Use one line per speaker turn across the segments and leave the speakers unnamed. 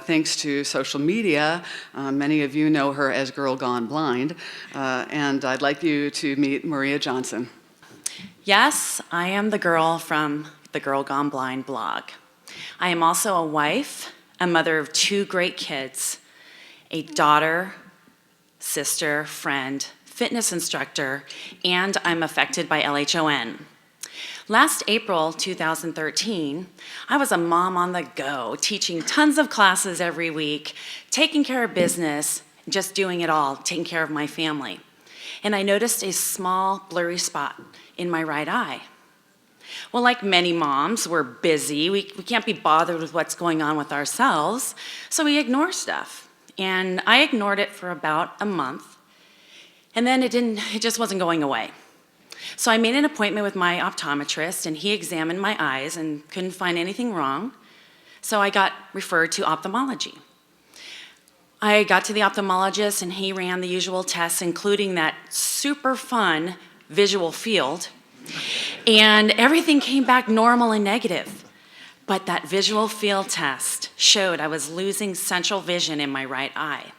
thanks to social media, many of you know her as Girl Gone Blind, and I'd like you to meet Maria Johnson.
Yes, I am the girl from the Girl Gone Blind blog. I am also a wife, a mother of 2 great kids, a daughter, sister, friend, fitness instructor, and I'm affected by LHON. Last April 2013, I was a mom on the go, teaching tons of classes every week, taking care of business, just doing it all, taking care of my family. And I noticed a small blurry spot in my right eye. Well, like many moms, we're busy. We can't be bothered with what's going on with ourselves, so we ignore stuff. And I ignored it for about a month, and then it just wasn't going away. So I made an appointment with my optometrist, and he examined my eyes and couldn't find anything wrong, so I got referred to ophthalmology. I got to the ophthalmologist, and he ran the usual tests, including that super fun visual field, and everything came back normal and negative. But that visual field test showed I was losing central vision in my right eye.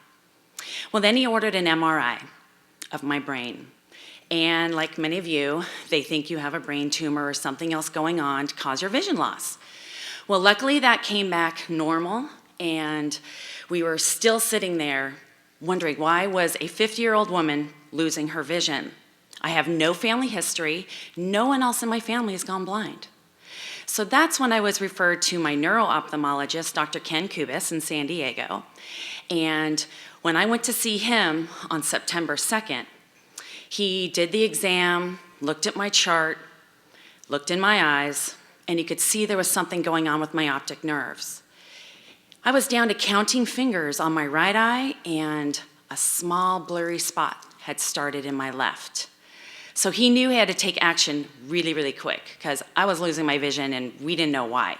Well, then he ordered an MRI of my brain. And like many of you, they think you have a brain tumor or something else going on to cause your vision loss. Well, luckily that came back normal, and we were still sitting there wondering, why was a 50-year-old woman losing her vision? I have no family history. No one else in my family has gone blind. So that's when I was referred to my neuro-ophthalmologist, Dr. Ken Kubis in San Diego. And when I went to see him on September 2nd, he did the exam, looked at my chart, looked in my eyes, and he could see there was something going on with my optic nerves. I was down to counting fingers on my right eye, and a small blurry spot had started in my left. So he knew he had to take action really, really quick, because I was losing my vision and we didn't know why.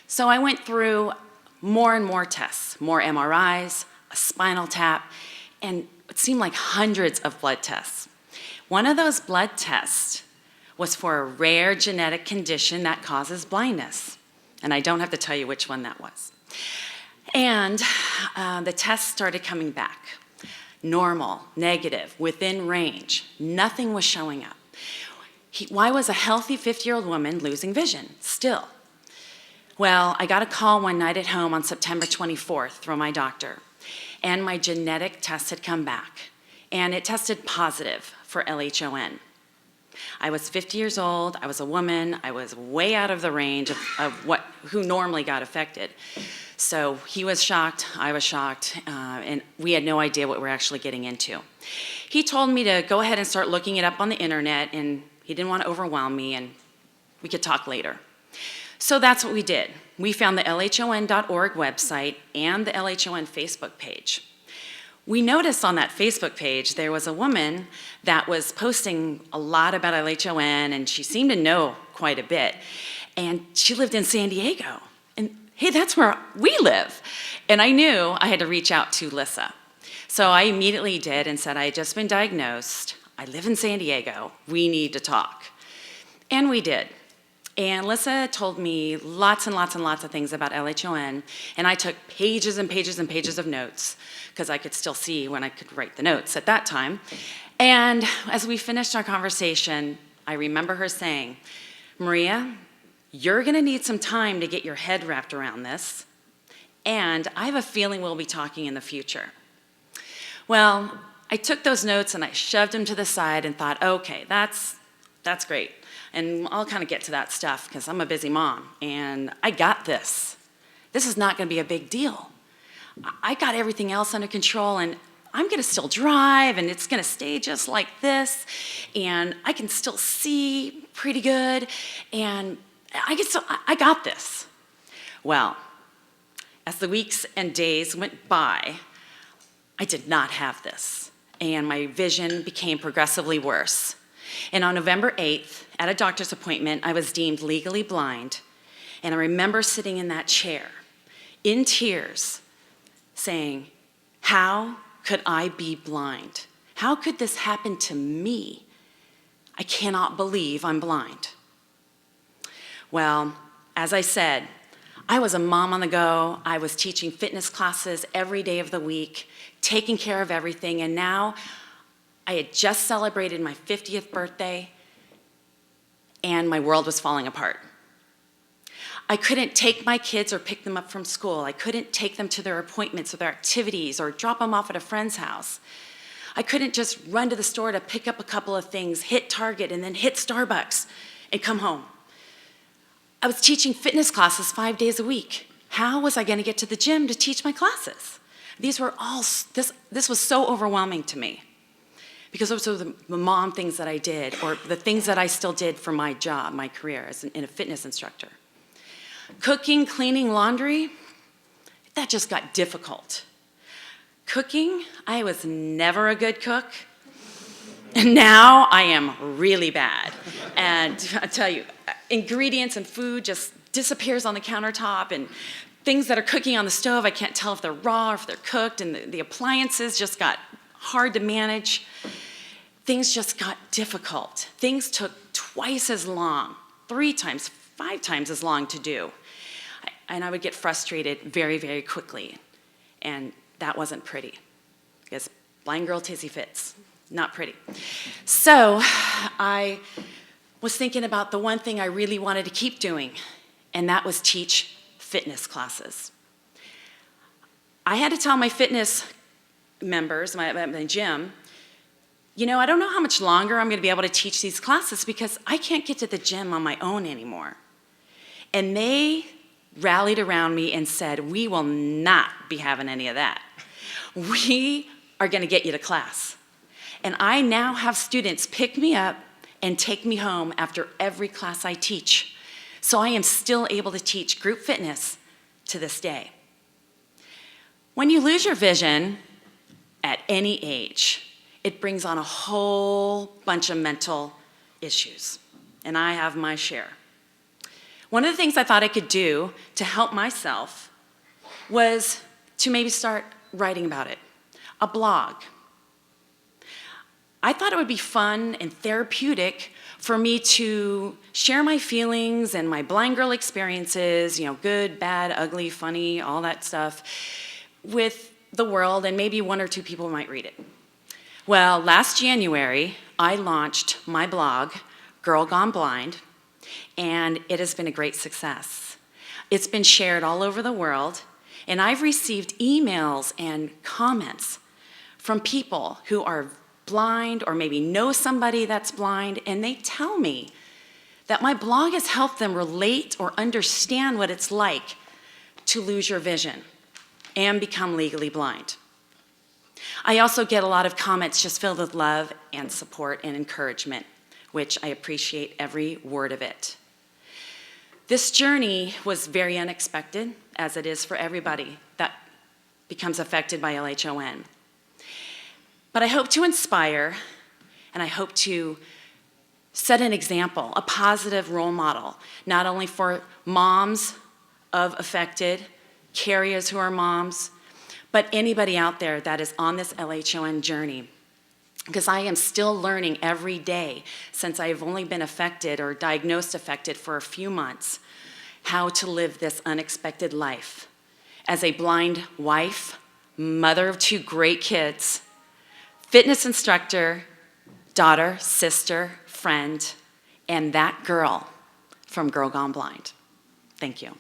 So I went through more and more tests, more MRIs, a spinal tap, and it seemed like hundreds of blood tests. One of those blood tests was for a rare genetic condition that causes blindness. And I don't have to tell you which one that was. And the tests started coming back. Normal, negative, within range. Nothing was showing up. Why was a healthy 50-year-old woman losing vision still? Well, I got a call one night at home on September 24th from my doctor, and my genetic test had come back, and it tested positive for LHON. I was 50 years old, I was a woman, I was way out of the range of who normally got affected. So he was shocked, I was shocked, and we had no idea what we were actually getting into. He told me to go ahead and start looking it up on the internet, and he didn't want to overwhelm me, and we could talk later. So that's what we did. We found the LHON.org website and the LHON Facebook page. We noticed on that Facebook page there was a woman that was posting a lot about LHON, and she seemed to know quite a bit. And she lived in San Diego. And hey, that's where we live. And I knew I had to reach out to Lissa. So I immediately did and said, I had just been diagnosed. I live in San Diego. We need to talk. And we did. And Lissa told me lots and lots and lots of things about LHON, and I took pages and pages and pages of notes, because I could still see when I could write the notes at that time. And as we finished our conversation, I remember her saying, Maria, you're gonna need some time to get your head wrapped around this, and I have a feeling we'll be talking in the future. Well, I took those notes and I shoved them to the side and thought, okay, that's great. And I'll kind of get to that stuff because I'm a busy mom and I got this. This is not going to be a big deal. I got everything else under control, and I'm going to still drive, and it's going to stay just like this, and I can still see pretty good, and I got this. Well, as the weeks and days went by, I did not have this, and my vision became progressively worse. And on November 8th, at a doctor's appointment, I was deemed legally blind, and I remember sitting in that chair, in tears, saying, how could I be blind? How could this happen to me? I cannot believe I'm blind. Well, as I said, I was a mom on the go. I was teaching fitness classes every day of the week, taking care of everything, and now I had just celebrated my 50th birthday, and my world was falling apart. I couldn't take my kids or pick them up from school. I couldn't take them to their appointments or their activities or drop them off at a friend's house. I couldn't just run to the store to pick up a couple of things, hit Target, and then hit Starbucks and come home. I was teaching fitness classes 5 days a week. How was I going to get to the gym to teach my classes? This was so overwhelming to me because those were the mom things that I did, or the things that I still did for my job, my career as a fitness instructor. Cooking, cleaning, laundry, that just got difficult. Cooking, I was never a good cook. And now I am really bad. And I tell you, ingredients and food just disappears on the countertop, and things that are cooking on the stove, I can't tell if they're raw or if they're cooked, and the appliances just got hard to manage. Things just got difficult. Things took twice as long, 3 times, 5 times as long to do. And I would get frustrated very, very quickly. And that wasn't pretty, because blind girl tizzy fits, not pretty. So I was thinking about the one thing I really wanted to keep doing, and that was teach fitness classes. I had to tell my fitness members, my gym, you know, I don't know how much longer I'm going to be able to teach these classes because I can't get to the gym on my own anymore. And they rallied around me and said, we will not be having any of that. We are going to get you to class. And I now have students pick me up and take me home after every class I teach. So I am still able to teach group fitness to this day. When you lose your vision at any age, it brings on a whole bunch of mental issues, and I have my share. One of the things I thought I could do to help myself was to maybe start writing about it, a blog. I thought it would be fun and therapeutic for me to share my feelings and my blind girl experiences, you know, good, bad, ugly, funny, all that stuff, with the world, and maybe 1 or 2 people might read it. Well, last January, I launched my blog, Girl Gone Blind, and it has been a great success. It's been shared all over the world, and I've received emails and comments from people who are blind or maybe know somebody that's blind, and they tell me that my blog has helped them relate or understand what it's like to lose your vision and become legally blind. I also get a lot of comments just filled with love and support and encouragement, which I appreciate every word of it. This journey was very unexpected, as it is for everybody that becomes affected by LHON. But I hope to inspire, and I hope to set an example, a positive role model, not only for moms of affected, carriers who are moms, but anybody out there that is on this LHON journey. Because I am still learning every day, since I've only been affected or diagnosed affected for a few months, how to live this unexpected life. As a blind wife, mother of 2 great kids, fitness instructor, daughter, sister, friend, and that girl from Girl Gone Blind. Thank you.